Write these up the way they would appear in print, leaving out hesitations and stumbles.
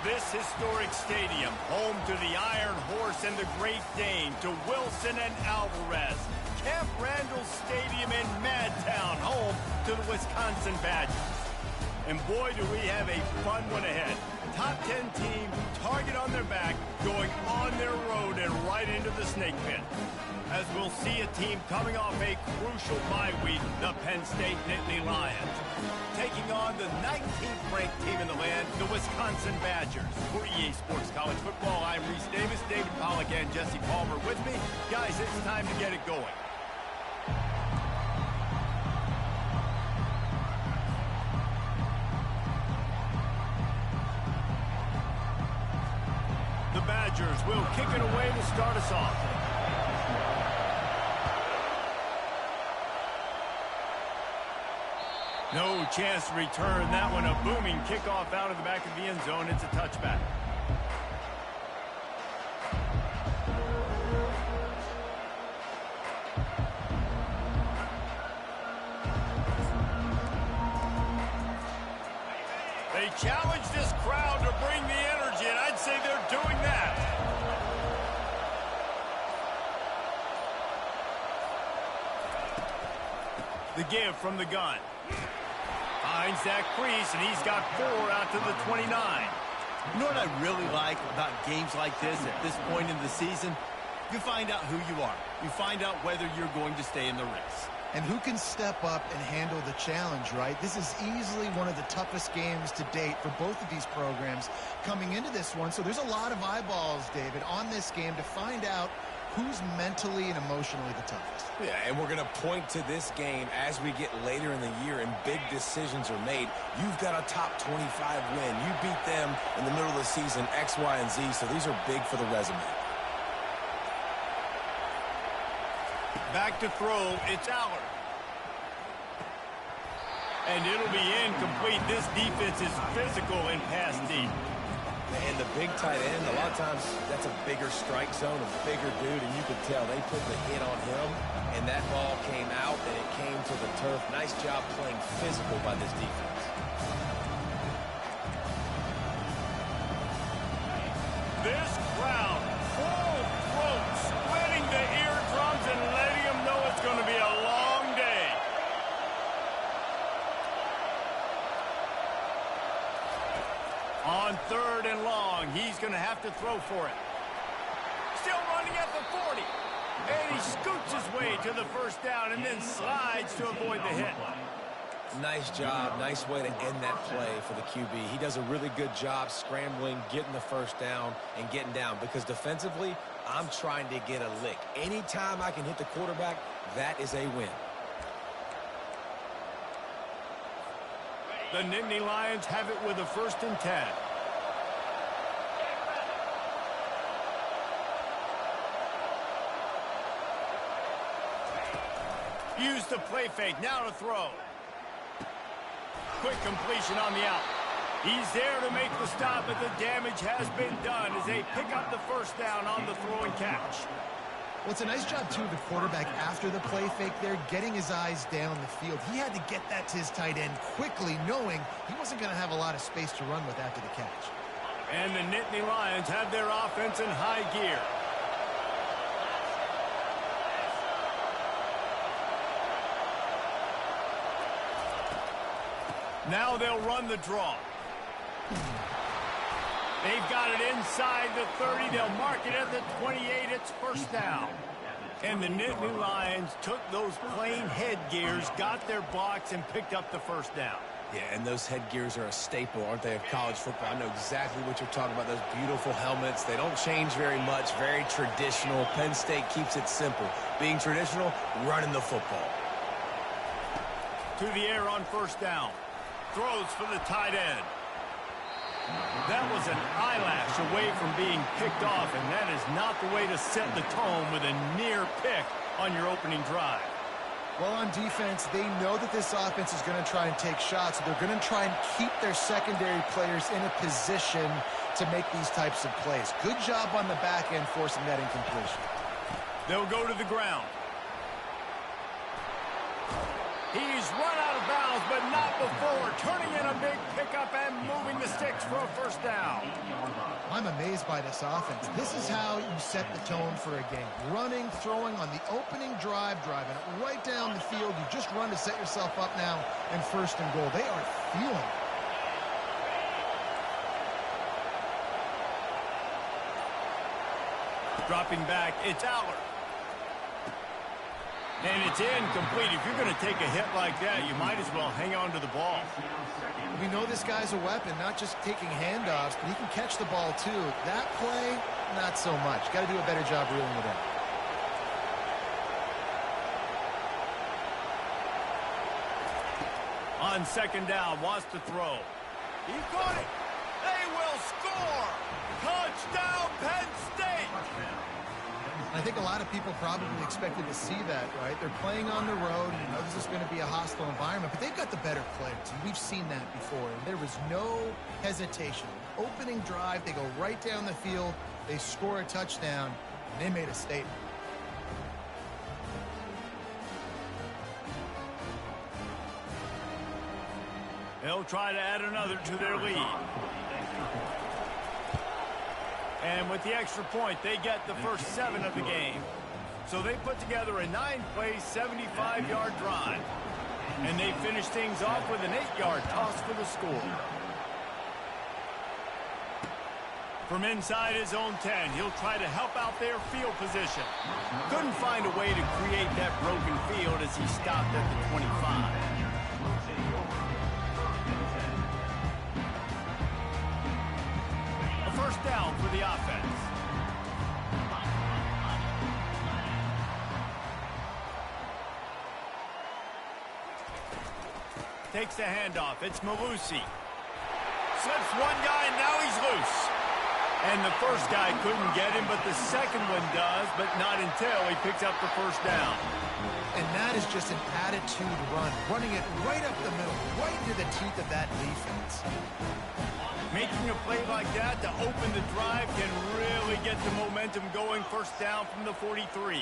This historic stadium, home to the Iron Horse and the Great Dane, to Wilson and Alvarez. Camp Randall Stadium in Madtown, home to the Wisconsin Badgers. And boy, do we have a fun one ahead. Top 10 team, target on their back, going on their road and right into the snake pit. As we'll see a team coming off a crucial bye week, the Penn State Nittany Lions, taking on the 19th ranked team in the land, the Wisconsin Badgers. For EA Sports College Football, I'm Reese Davis, David Pollack, and Jesse Palmer with me. Guys, it's time to get it going. The Badgers will kick it away to start us off. No chance to return that one. A booming kickoff out of the back of the end zone. It's a touchback. They challenge this crowd to bring the energy, and I'd say they're doing that. The give from the gun. Finds that crease, and he's got 4 out to the 29. You know what I really like about games like this at this point in the season? You find out who you are. You find out whether you're going to stay in the race. And who can step up and handle the challenge, right? This is easily one of the toughest games to date for both of these programs coming into this one. So there's a lot of eyeballs, David, on this game to find out who's mentally and emotionally the toughest. Yeah, and we're going to point to this game as we get later in the year and big decisions are made. You've got a top 25 win. You beat them in the middle of the season, X, Y, and Z, so these are big for the resume. Back to throw, it's Allard. And it'll be incomplete. This defense is physical and pass deep. And the big tight end, a lot of times that's a bigger strike zone, a bigger dude, and you could tell they put the hit on him, and that ball came out, and it came to the turf. Nice job playing physical by this defense. This crowd, full throat, splitting the eardrums and letting them know it's going to be a long day. On 3rd and long, he's going to have to throw for it. Still running at the 40. And he scoots his way to the first down and then slides to avoid the hit. Nice job. Nice way to end that play for the QB. He does a really good job scrambling, getting the first down, and getting down. Because defensively, I'm trying to get a lick. Anytime I can hit the quarterback, that is a win. The Nittany Lions have it with a 1st and 10. Use the play fake, now to throw. Quick completion on the out. He's there to make the stop, but the damage has been done as they pick up the first down on the throw and catch. Well, it's a nice job, too, of the quarterback after the play fake there, getting his eyes down the field. He had to get that to his tight end quickly, knowing he wasn't going to have a lot of space to run with after the catch. And the Nittany Lions have their offense in high gear. Now they'll run the draw. They've got it inside the 30. They'll mark it at the 28. It's first down. And the Nittany Lions took those plain headgears, got their blocks, and picked up the first down. Yeah, and those headgears are a staple, aren't they, of college football? I know exactly what you're talking about, those beautiful helmets. They don't change very much, very traditional. Penn State keeps it simple. Being traditional, running the football. To the air on first down. Throws for the tight end. That was an eyelash away from being picked off, and that is not the way to set the tone with a near pick on your opening drive. Well, on defense, they know that this offense is going to try and take shots. So they're going to try and keep their secondary players in a position to make these types of plays. Good job on the back end forcing that incompletion. They'll go to the ground. He's run out of bounds, but not before. Turning in a big pickup and moving the sticks for a first down. I'm amazed by this offense. This is how you set the tone for a game. Running, throwing on the opening drive, driving it right down the field. You just run to set yourself up now in first and goal. They are feeling it. Dropping back, it's Aller. And it's incomplete. If you're going to take a hit like that, you might as well hang on to the ball. We know this guy's a weapon, not just taking handoffs, but he can catch the ball too. That play, not so much. Got to do a better job reeling it in. On second down, wants to throw. He's got it. They will score. Touchdown, Penn State. I think a lot of people probably expected to see that, right? They're playing on the road, and you know this is going to be a hostile environment, but they've got the better players, and we've seen that before. And there was no hesitation. Opening drive, they go right down the field, they score a touchdown, and they made a statement. They'll try to add another to their lead. And with the extra point, they get the first 7 of the game. So they put together a 9-play, 75-yard drive. And they finish things off with an 8-yard toss for the score. From inside his own 10, he'll try to help out their field position. Couldn't find a way to create that broken field as he stopped at the 25. First down for the offense. Takes the handoff. It's Malusi. Slips one guy, and now he's loose. And the first guy couldn't get him, but the second one does, but not until he picks up the first down. And that is just an attitude run, running it right up the middle, right into the teeth of that defense. Making a play like that to open the drive can really get the momentum going. First down from the 43.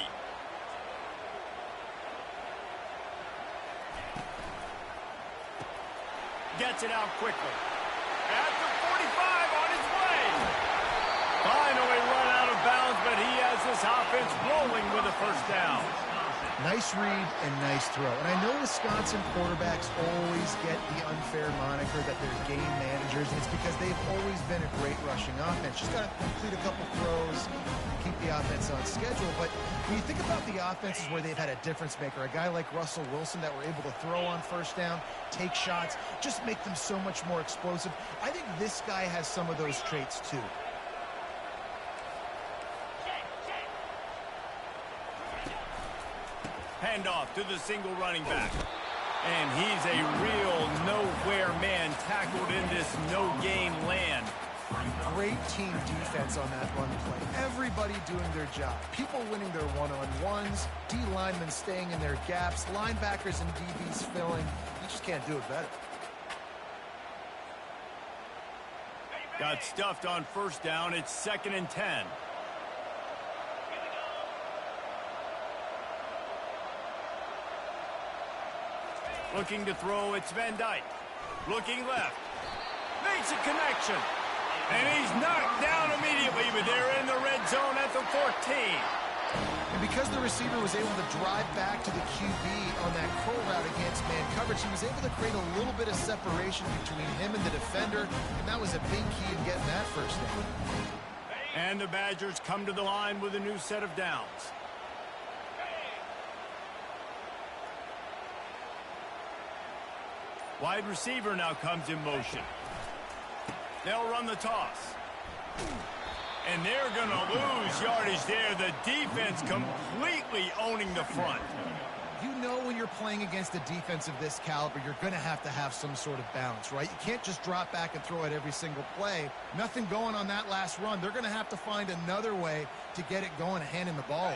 Gets it out quickly. At the 45 on his way. Finally run out of bounds, but he has this offense rolling with a first down. Nice read and nice throw. And I know Wisconsin quarterbacks always get the unfair moniker that they're game managers, and it's because they've always been a great rushing offense. Just got to complete a couple throws, keep the offense on schedule. But when you think about the offenses where they've had a difference maker, a guy like Russell Wilson that were able to throw on first down, take shots, just make them so much more explosive. I think this guy has some of those traits too. Handoff to the single running back. And he's a real nowhere man tackled in this no-gain land. Great team defense on that run play. Everybody doing their job. People winning their one-on-ones, D linemen staying in their gaps, linebackers and DBs filling. You just can't do it better. Got stuffed on first down. It's 2nd and 10. Looking to throw, it's Van Dyke. Looking left. Makes a connection. And he's knocked down immediately, but they're in the red zone at the 14. And because the receiver was able to drive back to the QB on that curl route against man coverage, he was able to create a little bit of separation between him and the defender, and that was a big key in getting that first down. And the Badgers come to the line with a new set of downs. Wide receiver now comes in motion. They'll run the toss. And they're going to lose yardage there. The defense completely owning the front. You know when you're playing against a defense of this caliber, you're going to have some sort of balance, right? You can't just drop back and throw it every single play. Nothing going on that last run. They're going to have to find another way to get it going, handing the ball.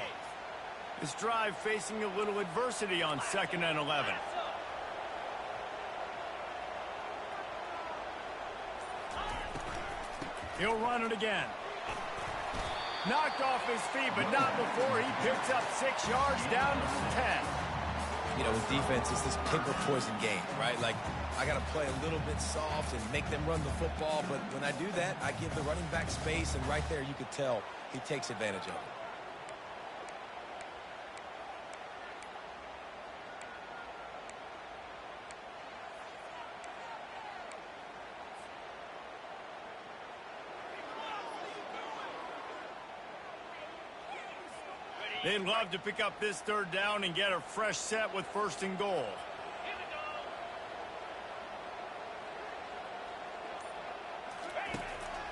This drive facing a little adversity on 2nd and 11. He'll run it again. Knocked off his feet, but not before he picks up 6 yards down to the 10. You know, with defense, it's this pick or poison game, right? Like, I got to play a little bit soft and make them run the football, but when I do that, I give the running back space, and right there you could tell he takes advantage of it. They'd love to pick up this third down and get a fresh set with 1st and goal.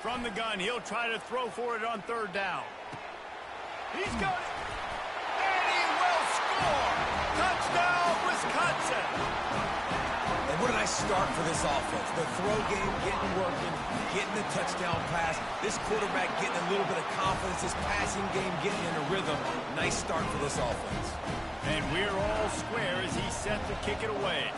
From the gun, he'll try to throw for it on 3rd down. He's got it. And he will score. Touchdown, Wisconsin. And what did I start for this offense? The throw game getting working, getting the touchdown pass. This quarterback getting a little bit of confidence. This passing game getting in a rhythm. Nice start for this offense. And we're all square as he's set to kick it away.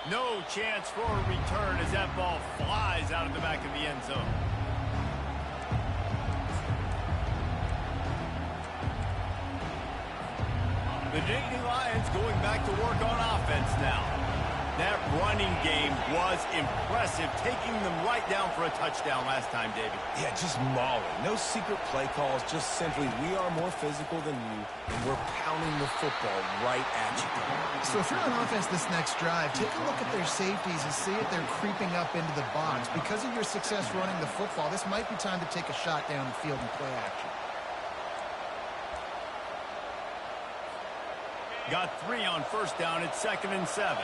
No chance for a return as that ball flies out of the back of the end zone. The Nittany Lions going back to work on offense now. That running game was impressive, taking them right down for a touchdown last time, David. Yeah, just mauling. No secret play calls, just simply we are more physical than you, and we're pounding the football right at you. So if you're on offense this next drive, take a look at their safeties and see if they're creeping up into the box. Because of your success running the football, this might be time to take a shot down the field and play action. Got 3 on 1st down. It's 2nd and 7.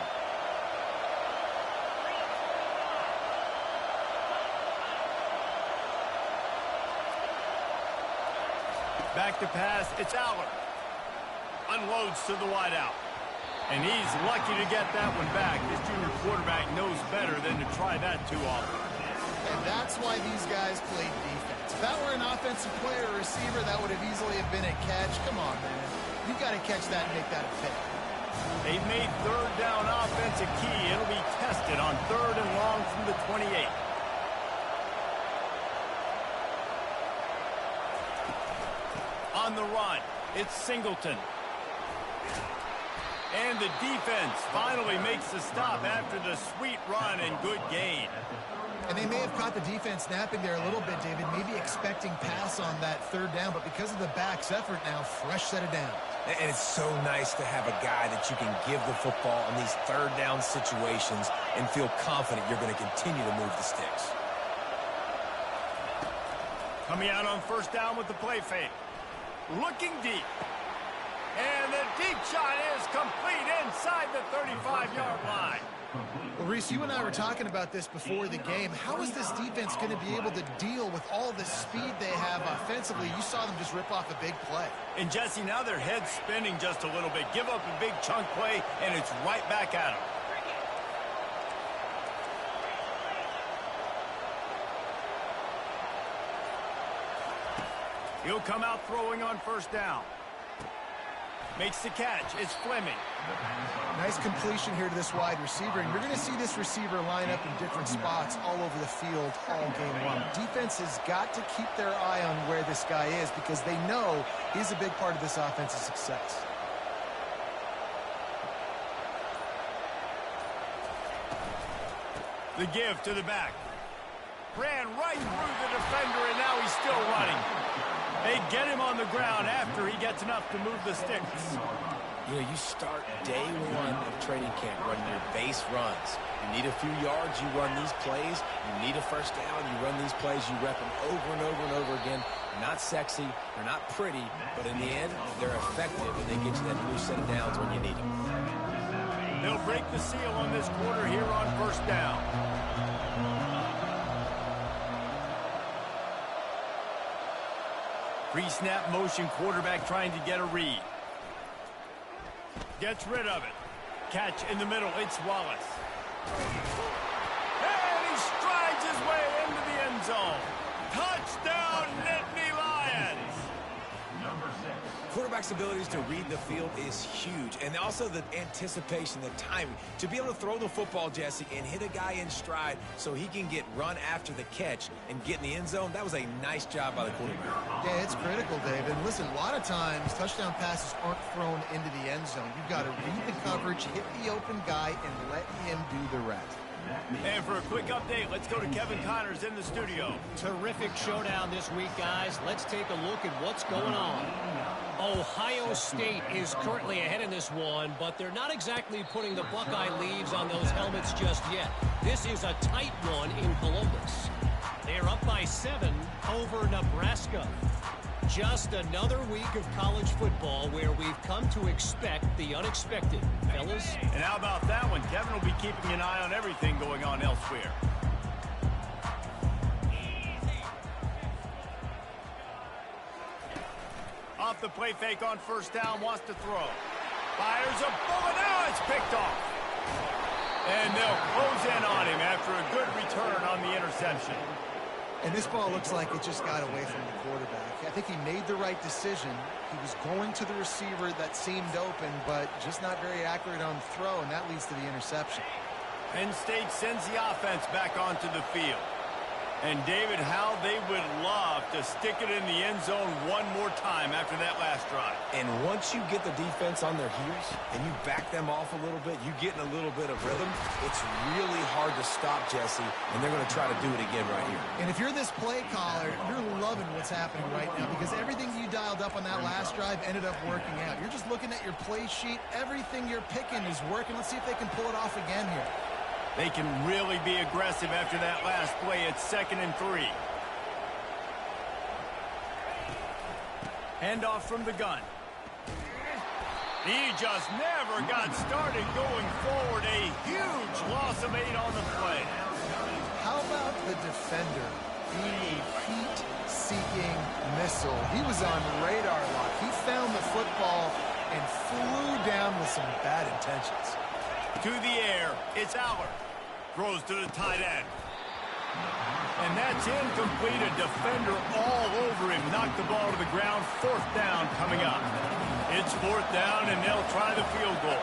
Back to pass. It's Aller. Unloads to the wideout. And he's lucky to get that one back. This junior quarterback knows better than to try that too often. And that's why these guys played defense. If that were an offensive player or receiver, that would have easily have been a catch. Come on, man. You got to catch that and make that a pick. They've made 3rd down offense a key. It'll be tested on 3rd and long from the 28. On the run, it's Singleton. And the defense finally makes the stop after the sweet run and good gain. And they may have caught the defense napping there a little bit, David, maybe expecting pass on that 3rd down, but because of the back's effort now, fresh set of down. And it's so nice to have a guy that you can give the football in these 3rd down situations and feel confident you're going to continue to move the sticks. Coming out on 1st down with the play fake. Looking deep. And the deep shot is complete inside the 35-yard line. Well, Reese, you and I were talking about this before the game. How is this defense going to be able to deal with all the speed they have offensively? You saw them just rip off a big play. And, Jesse, now their head's spinning just a little bit. Give up a big chunk play, and it's right back at them. He'll come out throwing on 1st down. Makes the catch. It's Fleming. Nice completion here to this wide receiver, and you're going to see this receiver line up in different spots all over the field all game long. Defense has got to keep their eye on where this guy is because they know he's a big part of this offensive success. The give to the back. Ran right through the defender, and now he's still running. They get him on the ground after he gets enough to move the sticks. You know, you start day one of training camp running your base runs. You need a few yards, you run these plays. You need a 1st down, you run these plays. You rep them over and over and over again. They're not sexy, they're not pretty, but in the end, they're effective, and they get you that new set of downs when you need them. They'll break the seal on this quarter here on 1st down. Pre-snap motion, quarterback trying to get a read. Gets rid of it. Catch in the middle. It's Wallace. And he strides his way into the end zone. Touchdown, Nittany Lions. Quarterback's abilities to read the field is huge, and also the anticipation, the timing. To be able to throw the football, Jesse, and hit a guy in stride so he can get run after the catch and get in the end zone, that was a nice job by the quarterback. Yeah, it's critical, David. Listen, a lot of times touchdown passes aren't thrown into the end zone. You've got to read the coverage, hit the open guy, and let him do the rest. And for a quick update, let's go to Kevin Connors in the studio. Terrific showdown this week, guys. Let's take a look at what's going on. Ohio State is currently ahead in this one, but they're not exactly putting the Buckeye leaves on those helmets just yet. This is a tight one in Columbus. They're up by 7 over Nebraska. Just another week of college football where we've come to expect the unexpected, fellas. And how about that one? Kevin will be keeping an eye on everything going on elsewhere. Off the play fake on first down, wants to throw. Fires a bullet, now it's picked off. And they'll close in on him after a good return on the interception. And this ball looks like it just got away from the quarterback. I think he made the right decision. He was going to the receiver that seemed open, but just not very accurate on the throw, and that leads to the interception. Penn State sends the offense back onto the field. And, David, how they would love to stick it in the end zone one more time after that last drive. And once you get the defense on their heels and you back them off a little bit, you get in a little bit of rhythm, it's really hard to stop, Jesse, and they're going to try to do it again right here. And if you're this play caller, you're loving what's happening right now because everything you dialed up on that last drive ended up working out. You're just looking at your play sheet. Everything you're picking is working. Let's see if they can pull it off again here. They can really be aggressive after that last play. It's 2nd and 3. Handoff from the gun. He just never got started going forward. A huge loss of 8 on the play. How about the defender being a heat-seeking missile? He was on radar lock. He found the football and flew down with some bad intentions. To the air, it's Aller. Throws to the tight end. And that's incomplete. A defender all over him. Knocked the ball to the ground. 4th down coming up. It's 4th down, and they'll try the field goal.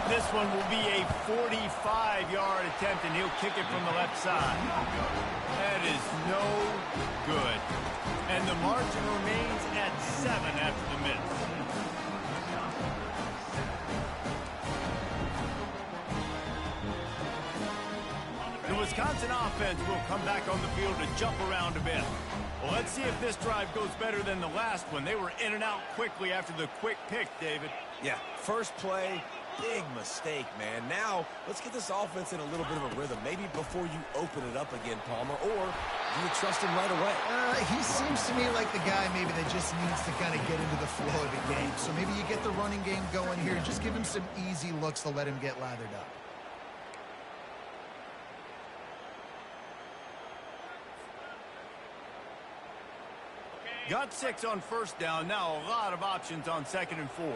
This one will be a 45-yard attempt, and he'll kick it from the left side. That is no good. And the margin remains at 7 after the miss. The Wisconsin offense will come back on the field to jump around a bit. Well, let's see if this drive goes better than the last one. They were in and out quickly after the quick pick, David. Yeah, first play, big mistake, man. Now, let's get this offense in a little bit of a rhythm. Maybe before you open it up again, Palmer, or do you trust him right away? He seems to me like the guy maybe that just needs to kind of get into the flow of the game. So maybe you get the running game going here and just give him some easy looks to let him get lathered up. Got 6 on first down. Now a lot of options on 2nd and 4.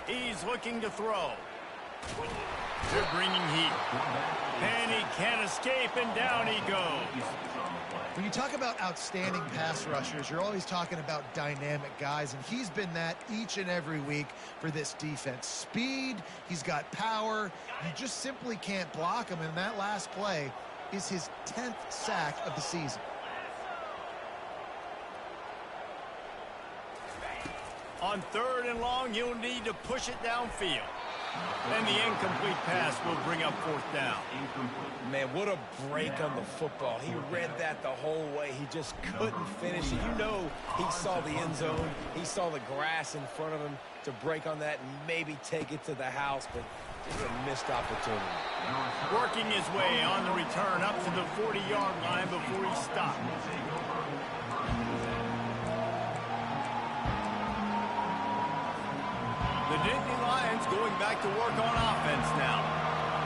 He's looking to throw. They're bringing heat. And he can't escape, and down he goes. When you talk about outstanding pass rushers, you're always talking about dynamic guys, and he's been that each and every week for this defense. Speed, he's got power. You just simply can't block him, and that last play is his 10th sack of the season. On 3rd and long, you'll need to push it downfield. And the incomplete pass will bring up 4th down. Man, what a break on the football. He read that the whole way. He just couldn't finish it. You know he saw the end zone. He saw the grass in front of him to break on that and maybe take it to the house, but it's a missed opportunity. Working his way on the return up to the 40-yard line before he stopped. The Nittany Lions going back to work on offense now.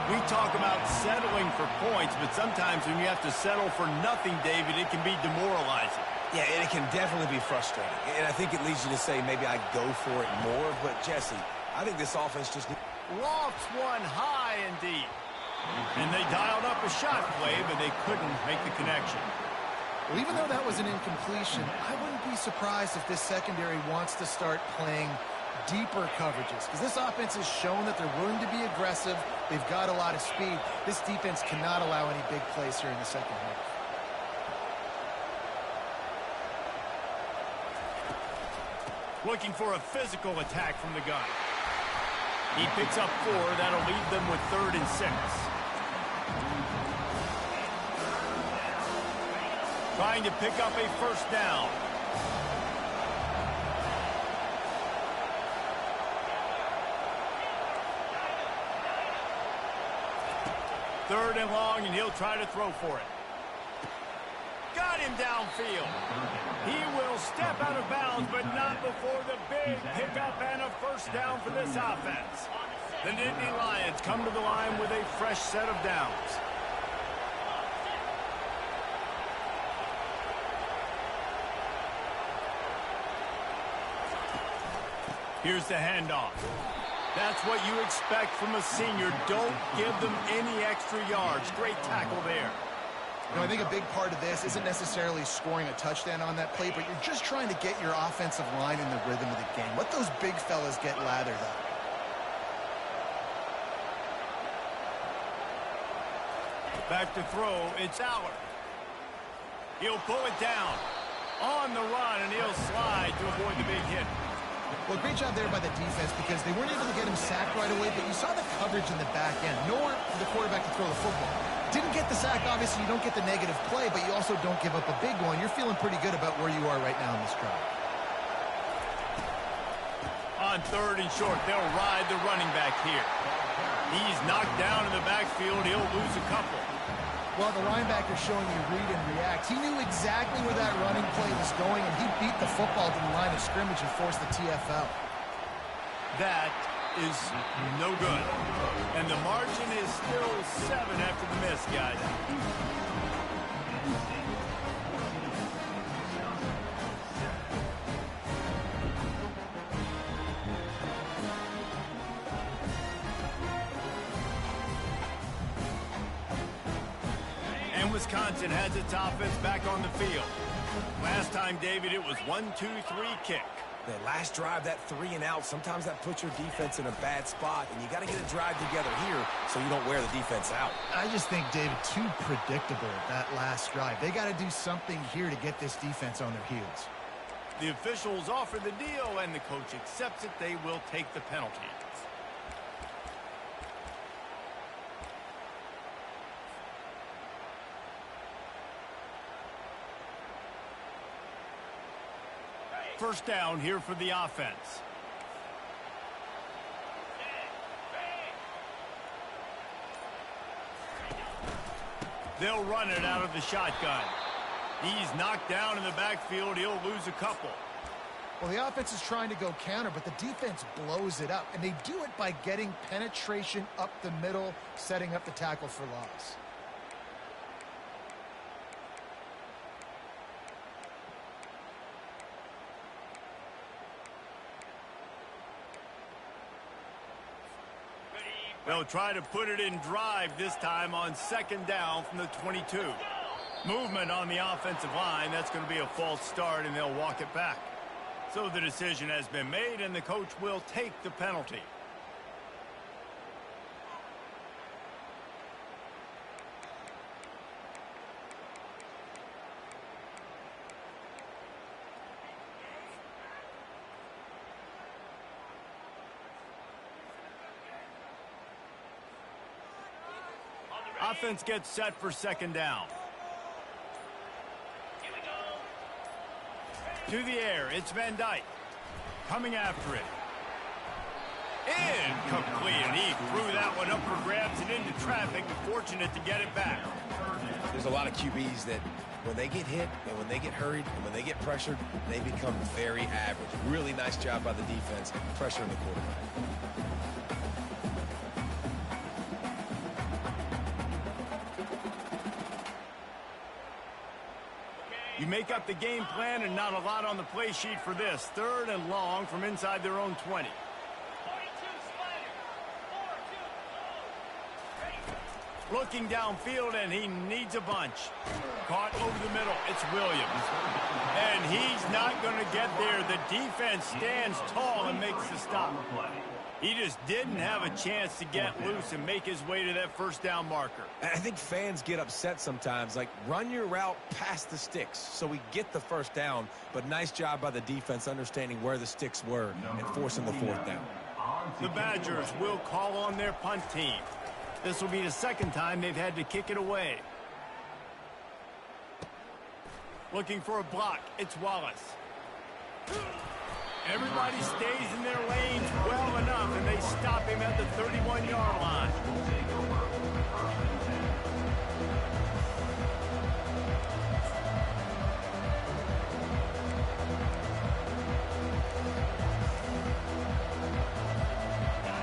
We talk about settling for points, but sometimes when you have to settle for nothing, David, it can be demoralizing. Yeah, and it can definitely be frustrating. And I think it leads you to say maybe I go for it more. But, Jesse, I think this offense just... Lofts one high and deep. And they dialed up a shot play, but they couldn't make the connection. Well, even though that was an incompletion, I wouldn't be surprised if this secondary wants to start playing deeper coverages, because this offense has shown that they're willing to be aggressive. They've got a lot of speed. This defense cannot allow any big plays here in the second half. Looking for a physical attack from the gun. He picks up 4. That'll leave them with 3rd and 6. Trying to pick up a first down. Third and long, and he'll try to throw for it. Got him downfield. He will step out of bounds, but not before the big pickup and a first down for this offense. The Nittany Lions come to the line with a fresh set of downs. Here's the handoff. That's what you expect from a senior. Don't give them any extra yards. Great tackle there. You know, I think a big part of this isn't necessarily scoring a touchdown on that play, but you're just trying to get your offensive line in the rhythm of the game. Let those big fellas get lathered up. Back to throw, it's Aller. He'll pull it down. On the run, and he'll slide to avoid the big hit. Well, great job there by the defense, because they weren't able to get him sacked right away, but you saw the coverage in the back end. Nowhere for the quarterback to throw the football. Didn't get the sack, obviously. You don't get the negative play, but you also don't give up a big one. You're feeling pretty good about where you are right now in this drive. On 3rd and short, they'll ride the running back here. He's knocked down in the backfield. He'll lose a couple. Well, the linebacker showing you read and react. He knew exactly where that running play was going, and he beat the football to the line of scrimmage and forced the TFL. That is no good. And the margin is still 7 after the miss, guys. And Wisconsin has its offense back on the field. Last time, David, it was 1-2-3 kick. That last drive, that 3 and out, sometimes that puts your defense in a bad spot, and you got to get a drive together here so you don't wear the defense out. I just think, David, too predictable, that last drive. They got to do something here to get this defense on their heels. The officials offer the deal, and the coach accepts it. They will take the penalty. First down here for the offense. They'll run it out of the shotgun. He's knocked down in the backfield. He'll lose a couple. Well, the offense is trying to go counter, but the defense blows it up, and they do it by getting penetration up the middle, setting up the tackle for loss. They'll try to put it in drive this time on 2nd down from the 22. Movement on the offensive line. That's going to be a false start, and they'll walk it back. So the decision has been made, and the coach will take the penalty. Offense gets set for 2nd down. To the air, it's Van Dyke. Coming after it. Incomplete, and he threw that one up for grabs and into traffic. Fortunate to get it back. There's a lot of QBs that when they get hit and when they get hurried and when they get pressured, they become very average. Really nice job by the defense, pressuring the quarterback. You make up the game plan, and not a lot on the play sheet for this. 3rd and long from inside their own 20. Looking downfield, and he needs a bunch. Caught over the middle. It's Williams. And he's not going to get there. The defense stands tall and makes the stop. He just didn't have a chance to get loose and make his way to that first down marker. I think fans get upset sometimes. Like, run your route past the sticks so we get the first down. But nice job by the defense understanding where the sticks were and forcing the fourth down. The Badgers will call on their punt team. This will be the second time they've had to kick it away. Looking for a block. It's Wallace. Everybody stays in their lanes well enough, and they stop him at the 31-yard line.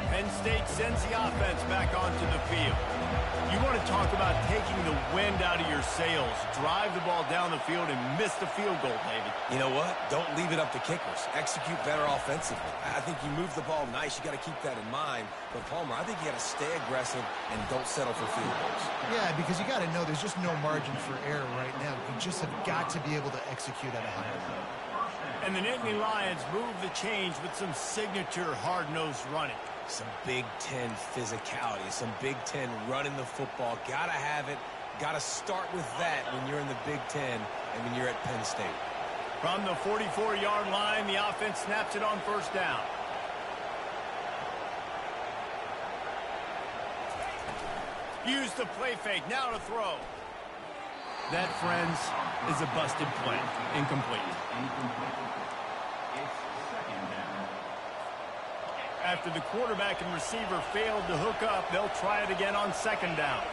Penn State sends the offense back onto the field. You want to talk about taking the wind out of your sails. Drive the ball down the field and miss the field goal, David. You know what? Don't leave it up to kickers. Execute better offensively. I think you move the ball nice. You got to keep that in mind. But, Palmer, I think you got to stay aggressive and don't settle for field goals. Yeah, because you got to know there's just no margin for error right now. You just have got to be able to execute at a high level. And the Nittany Lions move the change with some signature hard-nosed running. Some Big Ten physicality, some Big Ten running the football. Got to have it. Got to start with that when you're in the Big Ten and when you're at Penn State. From the 44-yard line, the offense snaps it on first down. Use the play fake. Now to throw. That, friends, is a busted play. Incomplete. After the quarterback and receiver failed to hook up, they'll try it again on second down.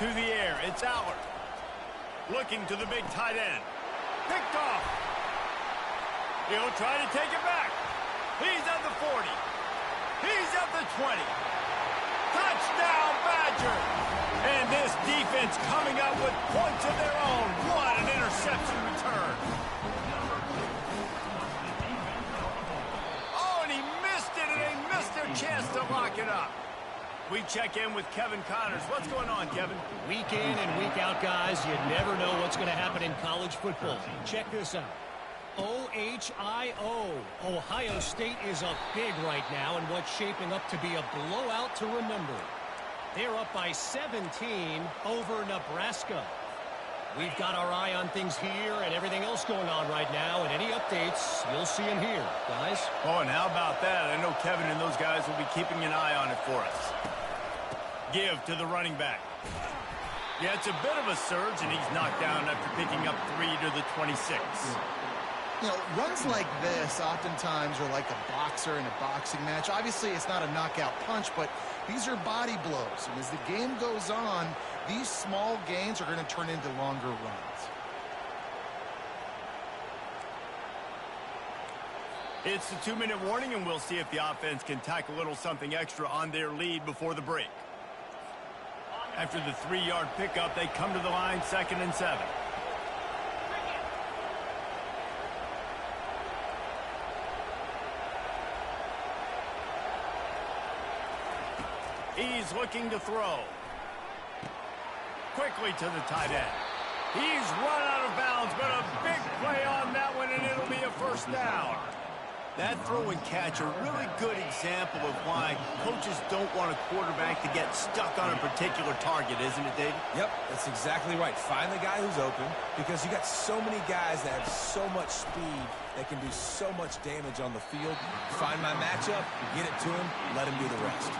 To the air, it's Allard. Looking to the big tight end. Picked off. He'll try to take it back. He's at the 40. He's at the 20. Touchdown, Badger! And this defense coming up with points of their own. What an interception return. Chance to lock it up. We check in with Kevin Connors. What's going on, Kevin? Week in and week out, guys. You never know what's going to happen in college football. Check this out. OHIO. Ohio State is up big right now in what's shaping up to be a blowout to remember. They're up by 17 over Nebraska. We've got our eye on things here and everything else going on right now, and any updates, you'll see them here, guys. Oh, and how about that? I know Kevin and those guys will be keeping an eye on it for us. Give to the running back. Yeah, it's a bit of a surge, and he's knocked down after picking up 3 to the 26. You know, runs like this oftentimes are like a boxer in a boxing match. Obviously, it's not a knockout punch, but these are body blows. And as the game goes on, these small gains are going to turn into longer runs. It's the 2-minute warning, and we'll see if the offense can tack a little something extra on their lead before the break. After the 3-yard pickup, they come to the line, 2nd and 7. He's looking to throw. Quickly to the tight end. He's run out of bounds, but a big play on that one, and it'll be a first down. That throw and catch, a really good example of why coaches don't want a quarterback to get stuck on a particular target, isn't it, David? Yep, that's exactly right. Find the guy who's open, because you got so many guys that have so much speed that can do so much damage on the field. Find my matchup, get it to him, let him do the rest.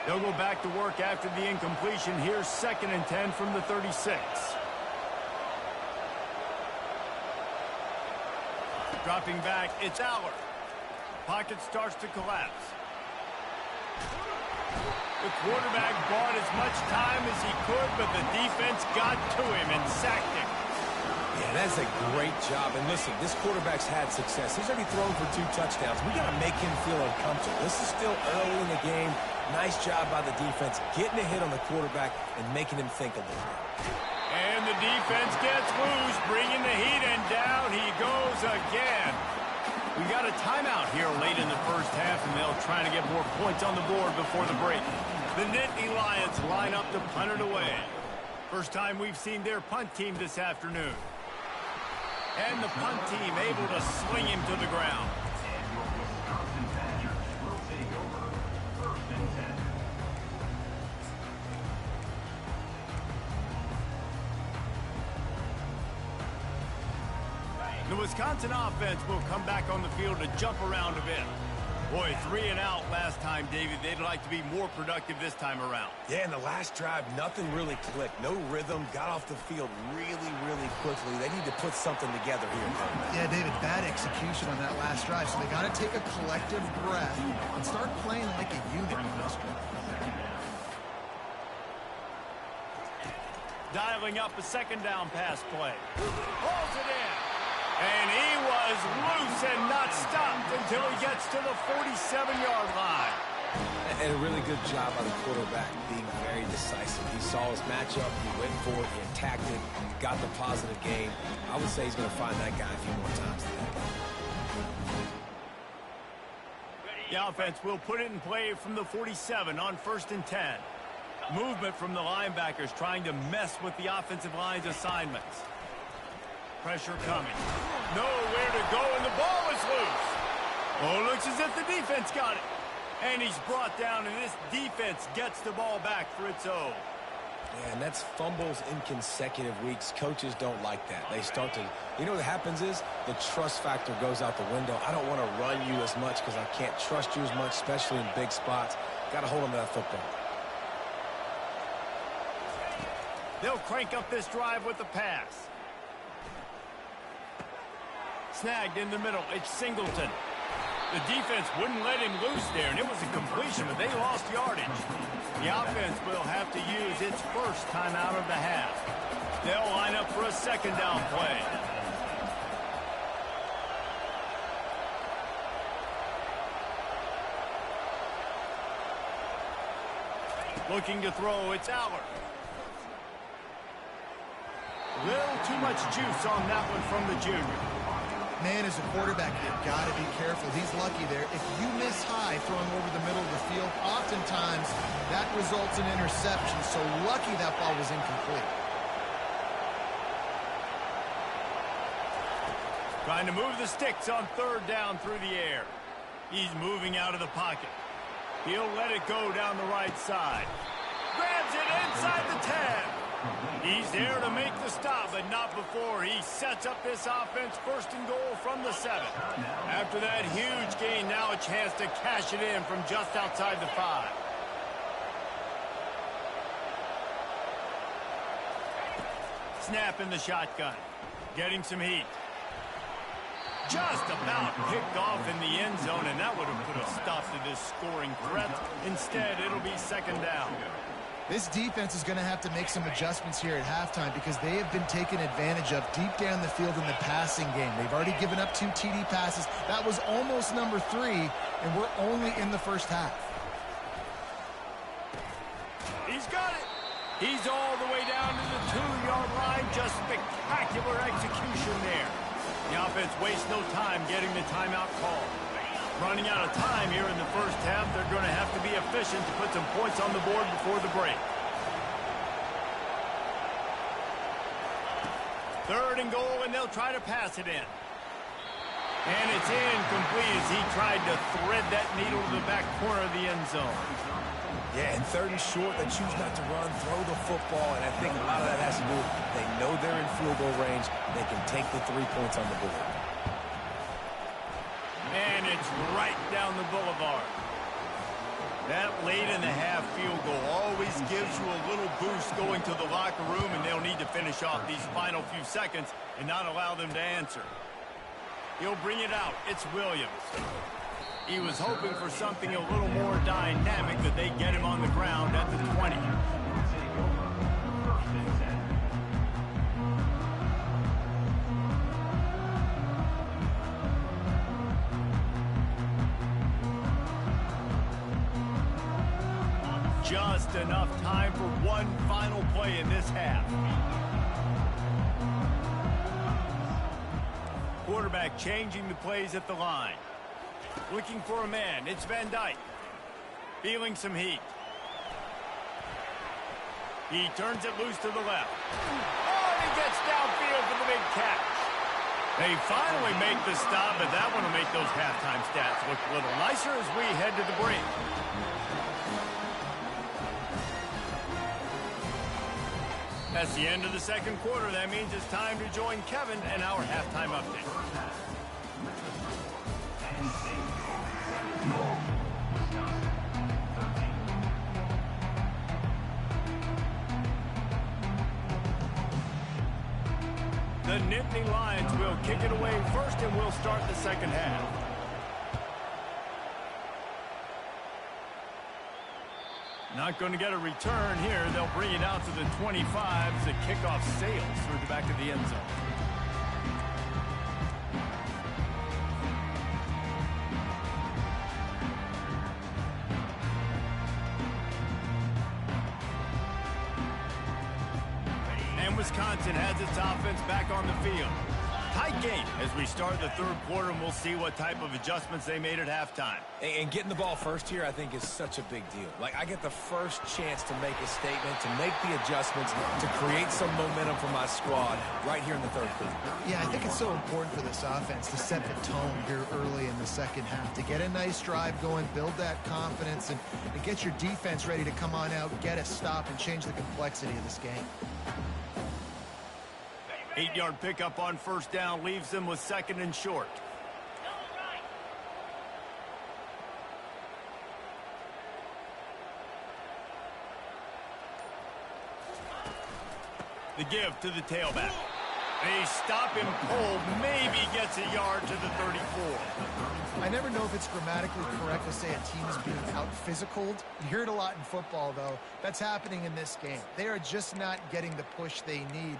They'll go back to work after the incompletion. Here's 2nd and 10 from the 36. Dropping back, it's Allard. Pocket starts to collapse. The quarterback bought as much time as he could, but the defense got to him and sacked him. Yeah, that's a great job. And listen, this quarterback's had success. He's already thrown for 2 touchdowns. We got to make him feel uncomfortable. This is still early in the game. Nice job by the defense, getting a hit on the quarterback and making him think a little bit. And the defense gets loose, bringing the heat, and down he goes again. We got a timeout here late in the first half, and they'll try to get more points on the board before the break. The Nittany Lions line up to punt it away. First time we've seen their punt team this afternoon. And the punt team able to sling him to the ground. The Wisconsin offense will come back on the field to jump around a bit. Boy, 3 and out last time, David. They'd like to be more productive this time around. Yeah, in the last drive, nothing really clicked. No rhythm, got off the field really, really quickly. They need to put something together here. Yeah, David, bad execution on that last drive, so they got to take a collective breath and start playing like a unit. Dialing up a second down pass play. Hauls it in. And he was loose and not stopped until he gets to the 47-yard line. And a really good job by the quarterback being very decisive. He saw his matchup, he went for it, he attacked it, got the positive gain. I would say he's going to find that guy a few more times today. The offense will put it in play from the 47 on 1st and 10. Movement from the linebackers trying to mess with the offensive line's assignments. Pressure coming. Nowhere to go, and the ball is loose. Oh, looks as if the defense got it. And he's brought down, and this defense gets the ball back for its own. Yeah, and that's fumbles in consecutive weeks. Coaches don't like that. They start to, you know what happens is the trust factor goes out the window. I don't want to run you as much because I can't trust you as much, especially in big spots. Got to hold on to that football. They'll crank up this drive with the pass. Snagged in the middle. It's Singleton. The defense wouldn't let him loose there, and it was a completion, but they lost yardage. The offense will have to use its first time out of the half. They'll line up for a second down play. Looking to throw, it's Aller. Little too much juice on that one from the junior. Man, as a quarterback, you've got to be careful. He's lucky there. If you miss high throwing over the middle of the field, oftentimes that results in interception. So lucky that ball was incomplete. Trying to move the sticks on 3rd down through the air. He's moving out of the pocket. He'll let it go down the right side. Grabs it inside the 10. He's there to make the stop, but not before he sets up this offense 1st and goal from the 7. After that huge gain, now a chance to cash it in from just outside the 5. Snap in the shotgun. Getting some heat. Just about picked off in the end zone, and that would have put a stop to this scoring threat. Instead, it'll be 2nd down. This defense is going to have to make some adjustments here at halftime because they have been taken advantage of deep down the field in the passing game. They've already given up 2 TD passes. That was almost number 3, and we're only in the first half. He's got it. He's all the way down to the 2-yard line. Just spectacular execution there. The offense wastes no time getting the timeout call. Running out of time here in the first half. They're going to have to be efficient to put some points on the board before the break. 3rd and goal, and they'll try to pass it in. And it's incomplete as he tried to thread that needle to the back corner of the end zone. Yeah, and 3rd and short, they choose not to run, throw the football, and I think a lot of that has to do with they know they're in field goal range. They can take the 3 points on the board. And it's right down the boulevard. That late in the half field goal always gives you a little boost going to the locker room, and they'll need to finish off these final few seconds and not allow them to answer. He'll bring it out. It's Williams. He was hoping for something a little more dynamic, that they get him on the ground at the 20. Just enough time for one final play in this half. Quarterback changing the plays at the line. Looking for a man. It's Van Dyke. Feeling some heat. He turns it loose to the left. Oh, and he gets downfield for the big catch. They finally make the stop, but that one will make those halftime stats look a little nicer as we head to the break. That's the end of the second quarter. That means it's time to join Kevin and our halftime update. The Nittany Lions will kick it away first, and we'll start the second half. Not going to get a return here. They'll bring it out to the 25 as the kickoff sails through the back of the end zone. And Wisconsin has its offense back on the field. Tight game as we start the third quarter, and we'll see what type of adjustments they made at halftime. And getting the ball first here, I think, is such a big deal. Like, I get the first chance to make a statement, to make the adjustments, to create some momentum for my squad right here in the third quarter. Yeah, I think it's so important for this offense to set the tone here early in the second half, to get a nice drive going, build that confidence, and get your defense ready to come on out, get a stop, and change the complexity of this game. 8-yard pickup on first down leaves them with second and short. The give to the tailback. They stop him cold, maybe gets a yard to the 34. I never know if it's grammatically correct to say a team is being out-physicaled. You hear it a lot in football, though. That's happening in this game. They are just not getting the push they need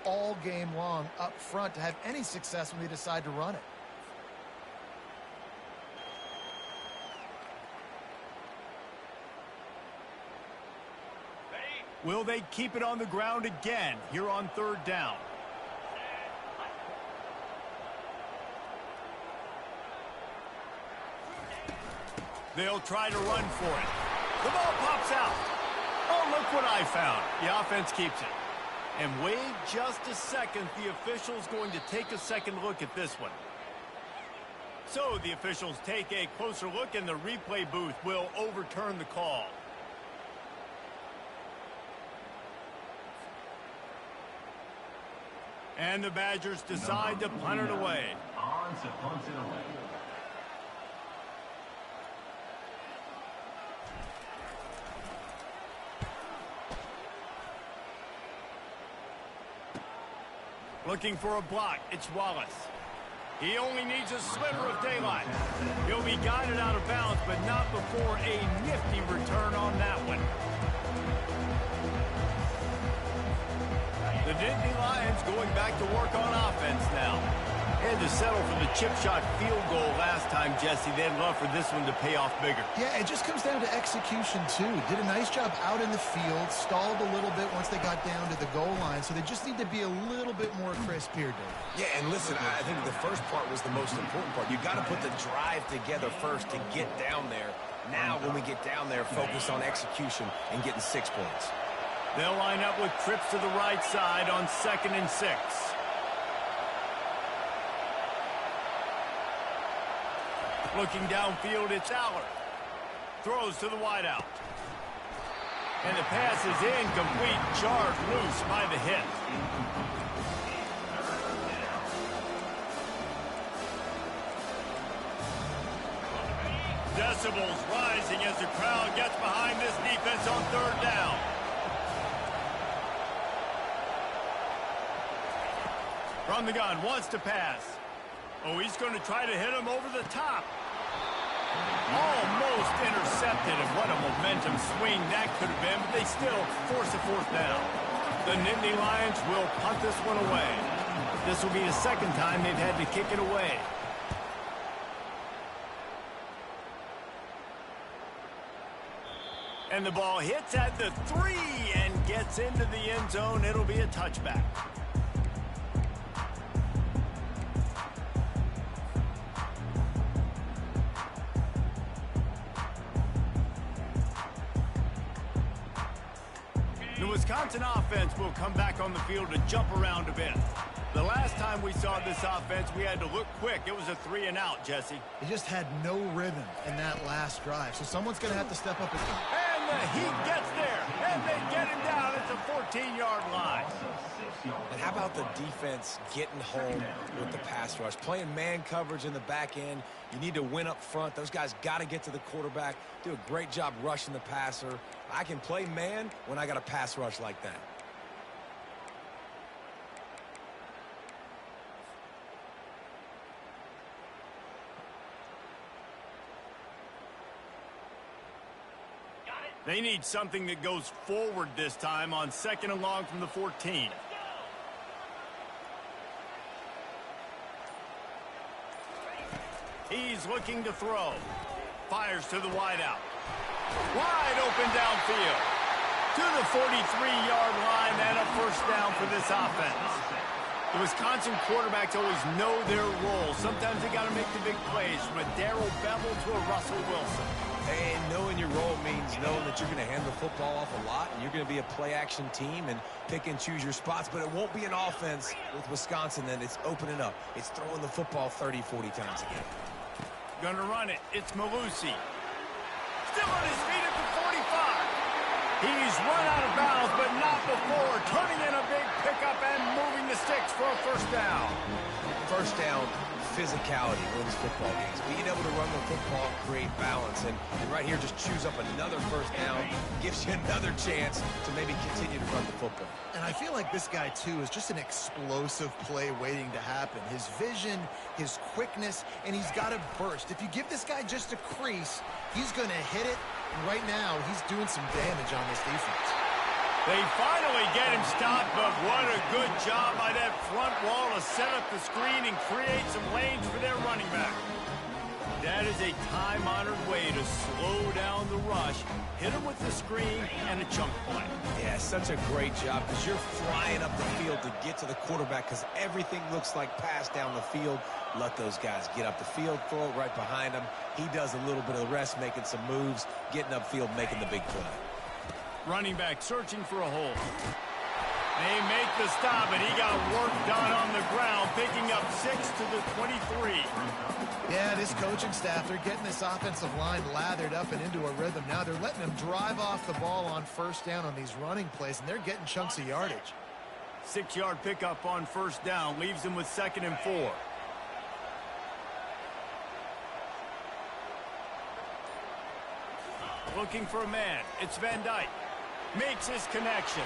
all game long up front to have any success when they decide to run it. Will they keep it on the ground again here on third down? They'll try to run for it. The ball pops out. Oh, look what I found. The offense keeps it. And wait just a second. The official's going to take a second look at this one. So the officials take a closer look, and the replay booth will overturn the call. And the Badgers decide to punt it away. On to punt it away. Looking for a block. It's Wallace. He only needs a sliver of daylight. He'll be guided out of bounds, but not before a nifty return on that one. The Nittany Lions going back to work on offense now. Had to settle for the chip shot field goal last time, Jesse. They'd love for this one to pay off bigger. Yeah, it just comes down to execution, too. Did a nice job out in the field, stalled a little bit once they got down to the goal line, so they just need to be a little bit more crisp here, Dave. Yeah, and listen, I think the first part was the most important part. You got to put the drive together first to get down there. Now, when we get down there, focus on execution and getting 6 points. They'll line up with trips to the right side on 2nd and 6. Looking downfield, it's Allard. Throws to the wideout. And the pass is incomplete. Charged loose by the hit. Decibels rising as the crowd gets behind this defense on third down. From the gun, wants to pass. Oh, he's going to try to hit him over the top. Almost intercepted, and what a momentum swing that could have been, but they still force a fourth down. The Nittany Lions will punt this one away. This will be the second time they've had to kick it away. And the ball hits at the 3 and gets into the end zone. It'll be a touchback. The Wisconsin offense will come back on the field to jump around a bit. The last time we saw this offense, we had to look quick. It was a 3 and out, Jesse. They just had no rhythm in that last drive, so someone's going to have to step up. And the heat gets there, and they get him down at the 14-yard line. And how about the defense getting home with the pass rush? Playing man coverage in the back end. You need to win up front. Those guys got to get to the quarterback, do a great job rushing the passer. I can play man when I got a pass rush like that. They need something that goes forward this time on 2nd and long from the 14. He's looking to throw. Fires to the wideout. Wide open downfield. To the 43-yard line and a first down for this offense. The Wisconsin quarterbacks always know their role. Sometimes they got to make the big plays, from a Darrell Bevel to a Russell Wilson. And knowing your role means knowing that you're going to hand the football off a lot, and you're going to be a play-action team and pick and choose your spots, but it won't be an offense with Wisconsin that it's opening up. It's throwing the football 30, 40 times a game. Gonna run it. It's Malusi. Still on his feet at the 45. He's run out of bounds, but not before. Turning in a big pickup and moving the sticks for a first down. First down, physicality wins football games. Being able to run the football and create balance. And right here, just choose up another first down. Gives you another chance to maybe continue to run the football. And I feel like this guy, too, is just an explosive play waiting to happen. His vision, his quickness, and he's got to burst. If you give this guy just a crease, he's going to hit it. And right now, he's doing some damage on this defense. They finally get him stopped, but what a good job by that front wall to set up the screen and create some lanes for their running back. That is a time-honored way to slow down the rush, hit him with the screen, and a chunk play. Yeah, such a great job because you're flying up the field to get to the quarterback because everything looks like pass down the field. Let those guys get up the field, throw it right behind him. He does a little bit of the rest, making some moves, getting upfield, making the big play. Running back searching for a hole. They make the stop, and he got work done on the ground, picking up 6 to the 23. Yeah, this coaching staff, they're getting this offensive line lathered up and into a rhythm. Now they're letting them drive off the ball on first down on these running plays, and they're getting chunks of yardage. 6-yard pickup on first down leaves them with 2nd and 4. Looking for a man. It's Van Dyke. Makes his connection.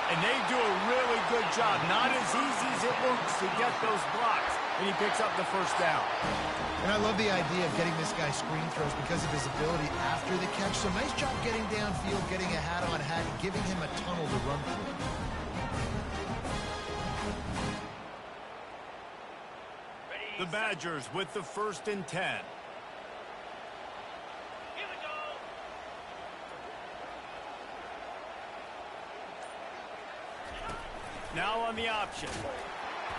And they do a really good job. Not as easy as it looks to get those blocks. And he picks up the first down. And I love the idea of getting this guy screen throws because of his ability after the catch. So nice job getting downfield, getting a hat-on-hat, and giving him a tunnel to run through. The Badgers with the 1st and 10. Now on the option.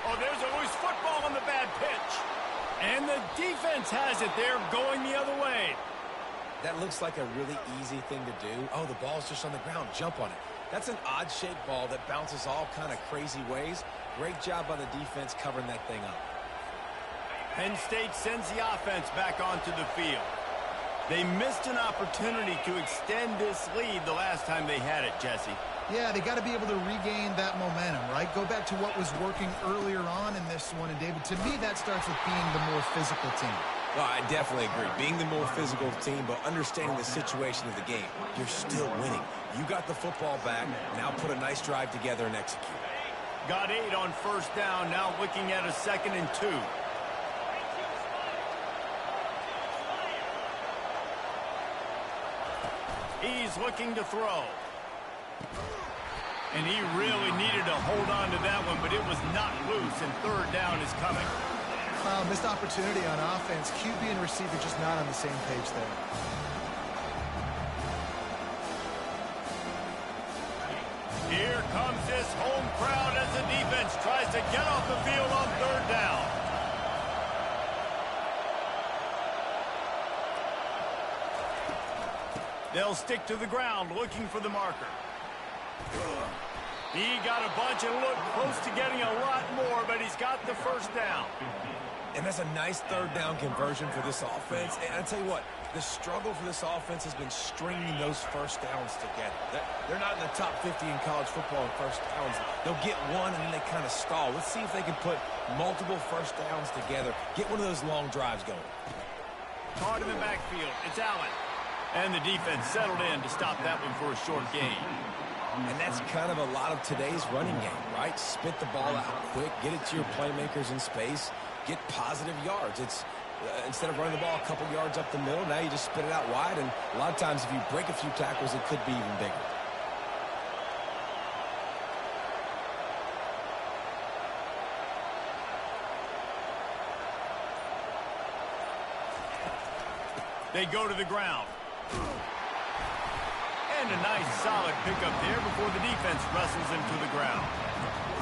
Oh, there's a loose football on the bad pitch. And the defense has it. They're going the other way. That looks like a really easy thing to do. Oh, the ball's just on the ground. Jump on it. That's an odd-shaped ball that bounces all kind of crazy ways. Great job by the defense covering that thing up. Penn State sends the offense back onto the field. They missed an opportunity to extend this lead the last time they had it, Jesse. Yeah, they got to be able to regain that momentum, right? Go back to what was working earlier on in this one. And, David, to me, that starts with being the more physical team. Well, I definitely agree. Being the more physical team, but understanding the situation of the game. You're still winning. You got the football back. Now put a nice drive together and execute. Got 8 on first down. Now looking at a 2nd and 2. He's looking to throw. And he really needed to hold on to that one, but it was not loose, and 3rd down is coming. Missed opportunity on offense. QB and receiver just not on the same page there. crowd as the defense tries to get off the field on third down. They'll stick to the ground looking for the marker. He got a bunch and looked close to getting a lot more, but he's got the first down. And that's a nice third down conversion for this offense. And I tell you what, the struggle for this offense has been stringing those first downs together. They're not in the top 50 in college football in first downs. They'll get one and then they kind of stall. Let's see if they can put multiple first downs together, get one of those long drives going. Caught in the backfield. It's Allen. And the defense settled in to stop that one for a short gain. And that's kind of a lot of today's running game, right? Spit the ball out quick, get it to your playmakers in space, get positive yards. It's instead of running the ball a couple yards up the middle, now you just spit it out wide, and a lot of times if you break a few tackles, it could be even bigger. They go to the ground. And a nice solid pickup there before the defense wrestles him to the ground.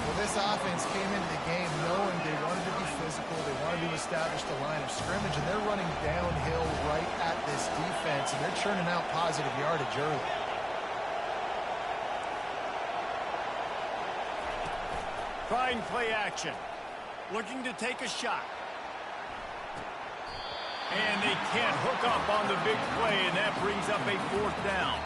Well, this offense came into the game knowing they wanted to be physical, they wanted to establish the line of scrimmage, and they're running downhill right at this defense, and they're churning out positive yardage early. Trying play action. Looking to take a shot. And they can't hook up on the big play, and that brings up a fourth down.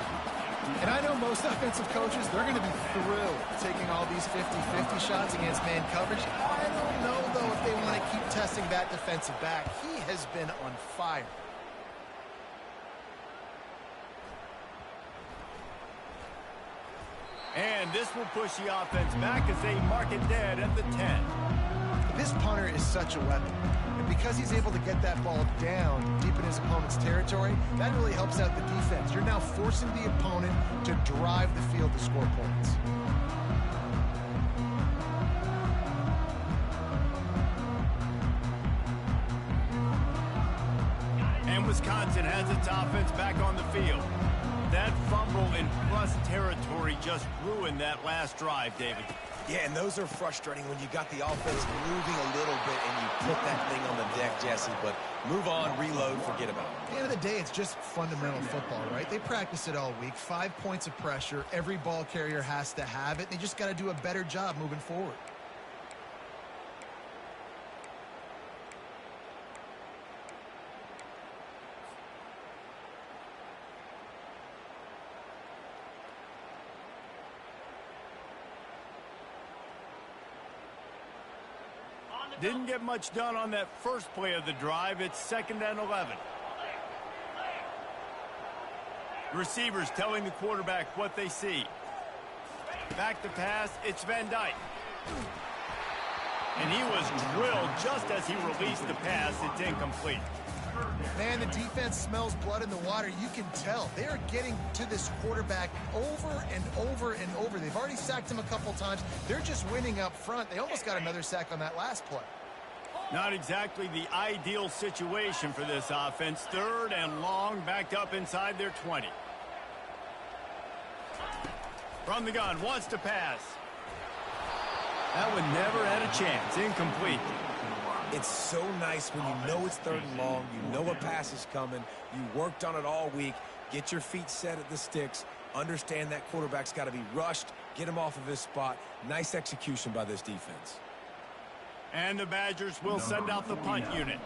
And I know most offensive coaches, they're going to be thrilled taking all these 50-50 shots against man coverage. I don't know, though, if they want to keep testing that defensive back. He has been on fire. And this will push the offense back as they mark it dead at the 10. This punter is such a weapon. And because he's able to get that ball down deep in his opponent's territory, that really helps out the defense. You're now forcing the opponent to drive the field to score points. And Wisconsin has its offense back on the field. That fumble in plus territory just ruined that last drive, David. Yeah, and those are frustrating when you got the offense moving a little bit and you put that thing on the deck, Jesse. But move on, reload, forget about it. At the end of the day, it's just fundamental football, right? They practice it all week. 5 points of pressure. Every ball carrier has to have it. They just got to do a better job moving forward. Didn't get much done on that first play of the drive. It's 2nd and 11. Receivers telling the quarterback what they see. Back to pass, it's Van Dyke. And he was drilled just as he released the pass. It's incomplete. Man, the defense smells blood in the water. You can tell. They are getting to this quarterback over and over and over. They've already sacked him a couple times. They're just winning up front. They almost got another sack on that last play. Not exactly the ideal situation for this offense. 3rd and long, backed up inside their 20. From the gun, wants to pass. That one never had a chance. Incomplete. It's so nice when you know it's 3rd and long, you know a pass is coming, you worked on it all week, get your feet set at the sticks, understand that quarterback's got to be rushed, get him off of his spot. Nice execution by this defense. And the Badgers will send out the punt unit.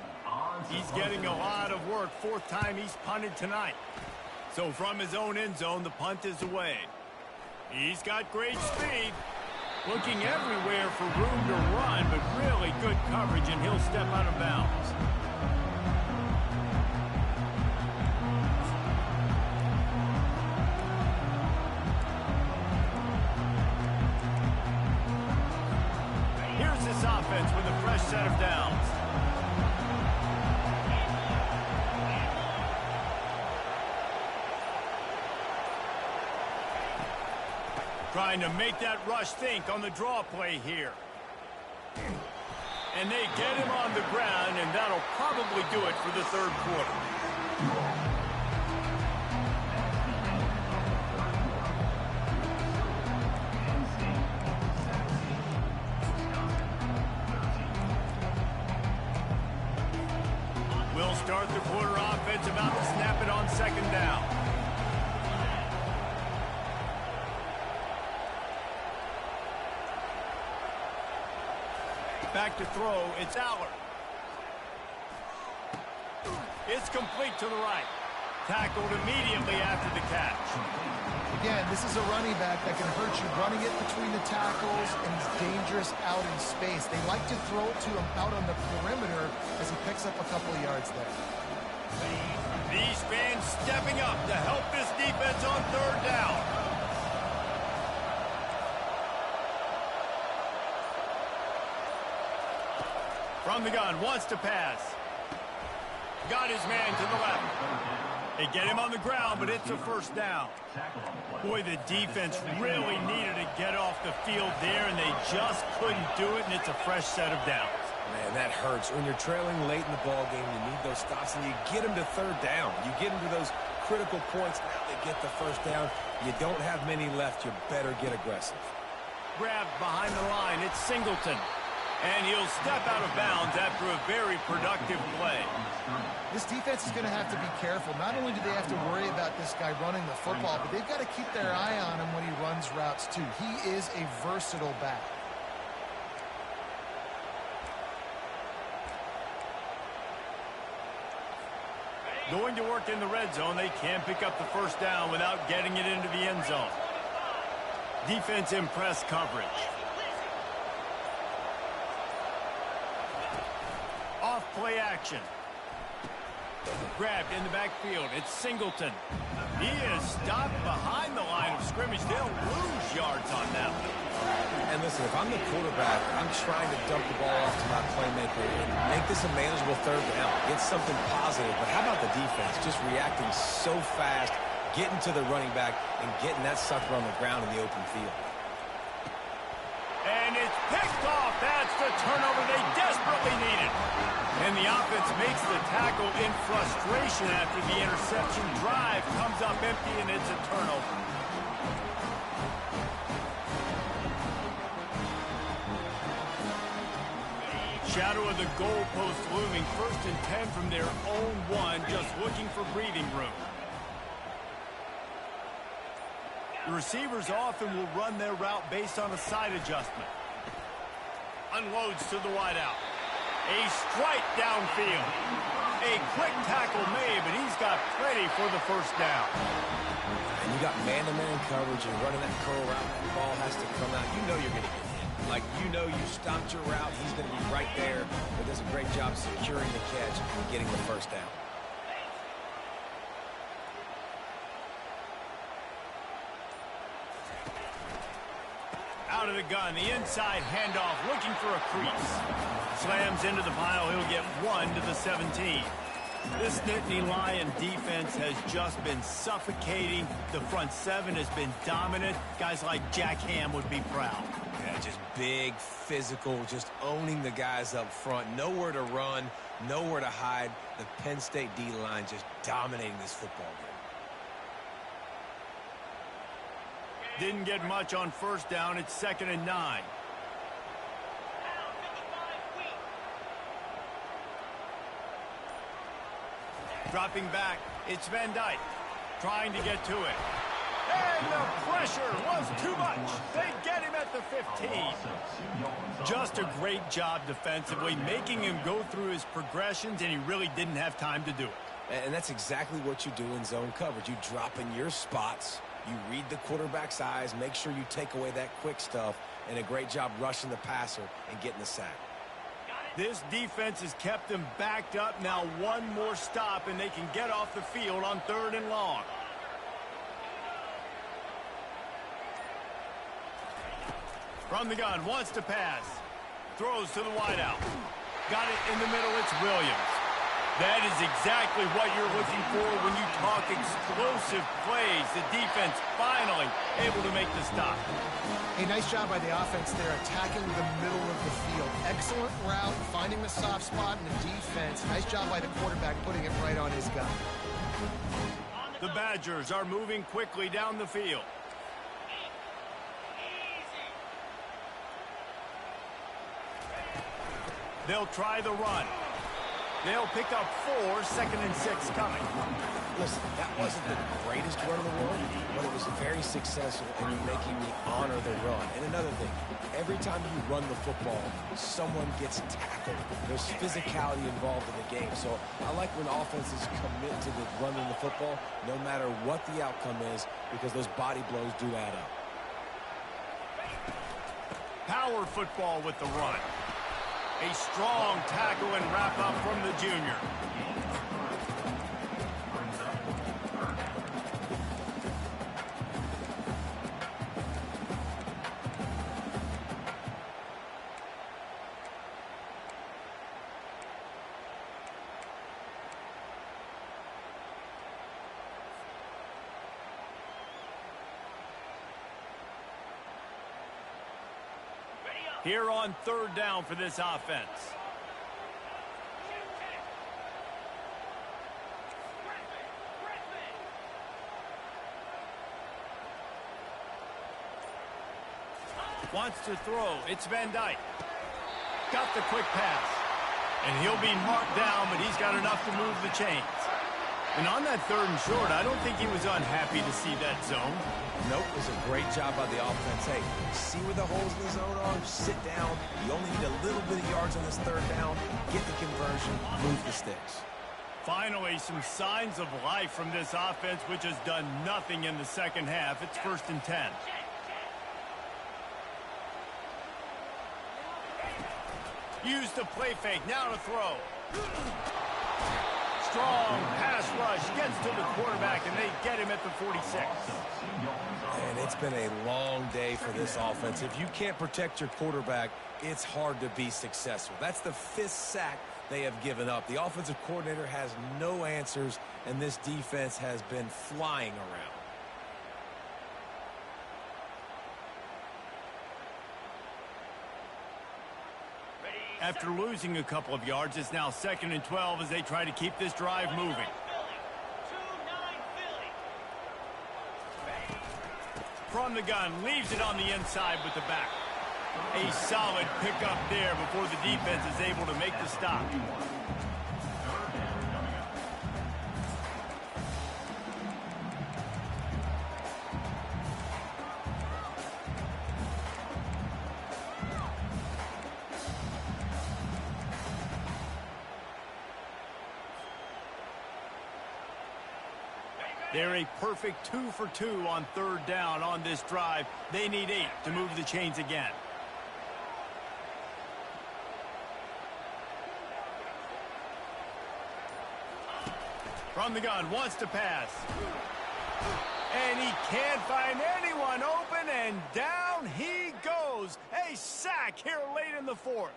He's getting a lot of work. 4th time he's punted tonight. So from his own end zone, the punt is away. He's got great speed. Looking everywhere for room to run, but really good coverage, and he'll step out of bounds. Here's this offense with a fresh set of downs. Trying to make that rush think on the draw play here. And they get him on the ground, and that'll probably do it for the 3rd quarter. second down. Back to throw, it's Aller. It's complete to the right. Tackled immediately after the catch. Again, this is a running back that can hurt you running it between the tackles, and he's dangerous out in space. They like to throw it to him out on the perimeter as he picks up a couple of yards there. These fans stepping up to help this defense on third down. From the gun, wants to pass. Got his man to the left. They get him on the ground, but it's a first down. Boy, the defense really needed to get off the field there, and they just couldn't do it, and it's a fresh set of downs. Man, that hurts. When you're trailing late in the ball game, you need those stops, and you get them to third down. You get them to those critical points. Now they get the first down. You don't have many left. You better get aggressive. Grabbed behind the line. It's Singleton. And he'll step out of bounds after a very productive play. This defense is going to have to be careful. Not only do they have to worry about this guy running the football, but they've got to keep their eye on him when he runs routes too. He is a versatile back. Going to work in the red zone. They can't pick up the first down without getting it into the end zone. Defense in press coverage. Off play action. Grabbed in the backfield. It's Singleton. He is stopped behind the line of scrimmage. They'll lose yards on that one. And listen, if I'm the quarterback, I'm trying to dump the ball off to my playmaker and make this a manageable third down. Get something positive. But how about the defense? Just reacting so fast, getting to the running back, and getting that sucker on the ground in the open field. And it's picked off. That's the turnover they desperately needed. And the offense makes the tackle in frustration after the interception. Drive comes up empty, and it's a turnover. Shadow of the goalpost looming. 1st and 10 from their own 1, just looking for breathing room. The receivers often will run their route based on a side adjustment. Unloads to the wideout. A strike downfield. A quick tackle made, but he's got plenty for the first down. And you got man-to-man coverage. You're running that curl route. The ball has to come out. You know you're going to get hit. Like, you know you stopped your route. He's going to be right there. But does a great job securing the catch and getting the first down. Out of the gun, the inside handoff, looking for a crease. Slams into the pile, he'll get 1 to the 17. This Nittany Lion defense has just been suffocating. The front 7 has been dominant. Guys like Jack Ham would be proud. Yeah, just big, physical, just owning the guys up front. Nowhere to run, nowhere to hide. The Penn State D-line just dominating this football game. Didn't get much on first down. It's 2nd and 9. Dropping back, it's Van Dyke trying to get to it. And the pressure was too much. They get him at the 15. Just a great job defensively, making him go through his progressions, and he really didn't have time to do it. And that's exactly what you do in zone coverage. You drop in your spots. You read the quarterback's eyes, make sure you take away that quick stuff, and a great job rushing the passer and getting the sack. This defense has kept them backed up. Now 1 more stop, and they can get off the field on 3rd and long. From the gun, wants to pass. Throws to the wideout. Got it in the middle, it's Williams. That is exactly what you're looking for when you talk explosive plays. The defense finally able to make the stop. A nice job by the offense there, attacking the middle of the field. Excellent route, finding the soft spot in the defense. Nice job by the quarterback putting it right on his guy. The Badgers are moving quickly down the field. They'll try the run. They'll pick up 4, 2nd and 6 coming. Listen, that wasn't the greatest run in the world, but it was very successful, and you're making me honor the run. And another thing, every time you run the football, someone gets tackled. There's physicality involved in the game. So I like when offenses commit to the running the football, no matter what the outcome is, because those body blows do add up. Power football with the run. A strong tackle and wrap up from the junior. Here on third down for this offense. Wants to throw. It's Van Dyke. Got the quick pass. And he'll be marked down, but he's got enough to move the chains. And on that third and short, I don't think he was unhappy to see that zone. Nope, it was a great job by the offense. Hey, see where the holes in the zone are? Sit down. You only need a little bit of yards on this third down. Get the conversion, move the sticks. Finally, some signs of life from this offense, which has done nothing in the second half. It's 1st and 10. Use the play fake. Now to throw. Strong pass rush, gets to the quarterback, and they get him at the 46. And it's been a long day for this offense. If you can't protect your quarterback, it's hard to be successful. That's the 5th sack they have given up. The offensive coordinator has no answers, and this defense has been flying around. After losing a couple of yards, it's now 2nd and 12 as they try to keep this drive moving. From the gun, leaves it on the inside with the back. A solid pickup there before the defense is able to make the stop. They're a perfect 2 for 2 on third down on this drive. They need 8 to move the chains again. From the gun, wants to pass. And he can't find anyone open, and down he goes. A sack here late in the 4th.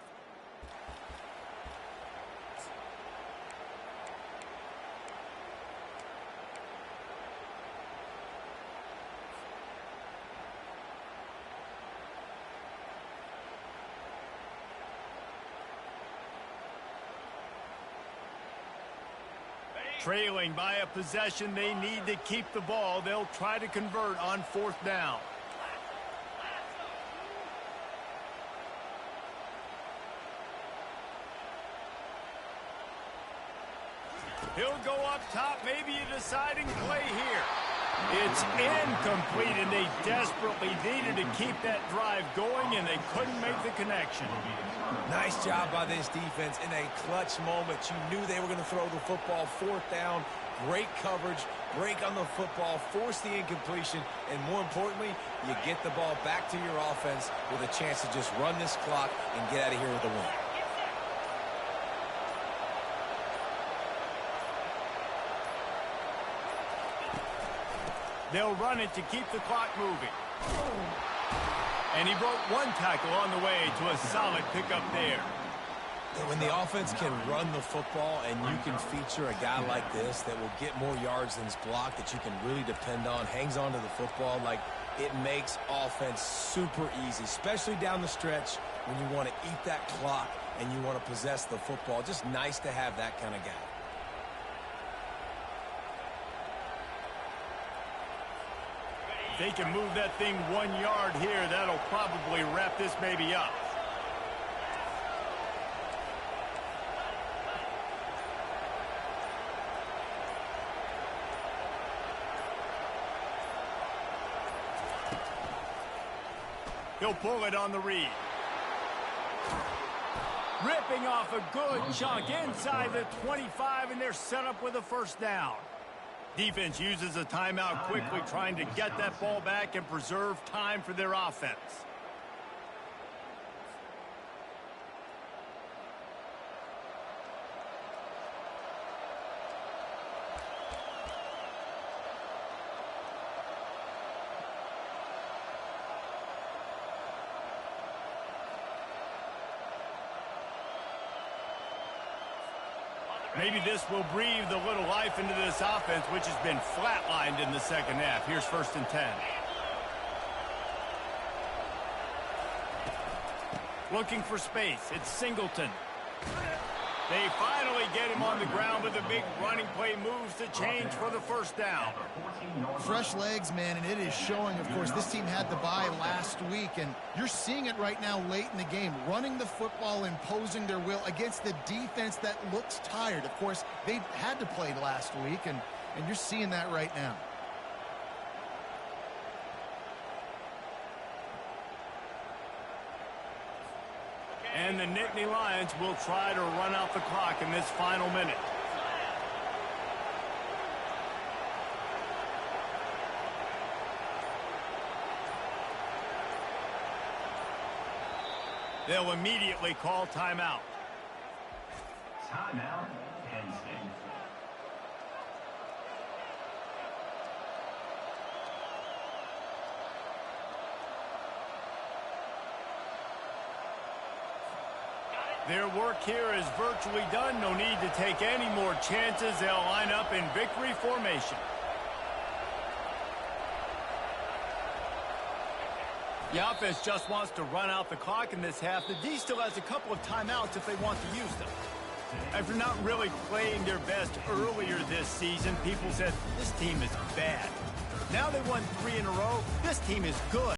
Trailing by a possession, they need to keep the ball. They'll try to convert on 4th down. He'll go up top, maybe a deciding play here. It's incomplete, and they desperately needed to keep that drive going, and they couldn't make the connection. Nice job by this defense in a clutch moment. You knew they were going to throw the football. 4th down, great coverage, break on the football, force the incompletion, and more importantly, you get the ball back to your offense with a chance to just run this clock and get out of here with a win. They'll run it to keep the clock moving. And he broke one tackle on the way to a solid pickup there. When the offense can run the football and you can feature a guy like this that will get more yards than his block, that you can really depend on, hangs on to the football, like it makes offense super easy, especially down the stretch when you want to eat that clock and you want to possess the football. Just nice to have that kind of guy. They can move that thing 1 yard here. That'll probably wrap this baby up. He'll pull it on the read. Ripping off a good chunk inside the 25, and they're set up with a first down. Defense uses a timeout quickly, trying to get that ball back and preserve time for their offense. Maybe this will breathe a little life into this offense, which has been flatlined in the second half. Here's 1st and 10. Looking for space. It's Singleton. They finally get him on the ground with a big running play, moves to change for the first down. Fresh legs, man, and it is showing. Of course, this team had the bye last week, and you're seeing it right now late in the game, running the football, imposing their will against the defense that looks tired. Of course, they had to play last week, and you're seeing that right now. And the Nittany Lions will try to run out the clock in this final minute. They'll immediately call timeout. Timeout, Penn State. Their work here is virtually done. No need to take any more chances. They'll line up in victory formation. The offense just wants to run out the clock in this half. The D still has a couple of timeouts if they want to use them. After not really playing their best earlier this season, people said, this team is bad. Now they won 3 in a row. This team is good.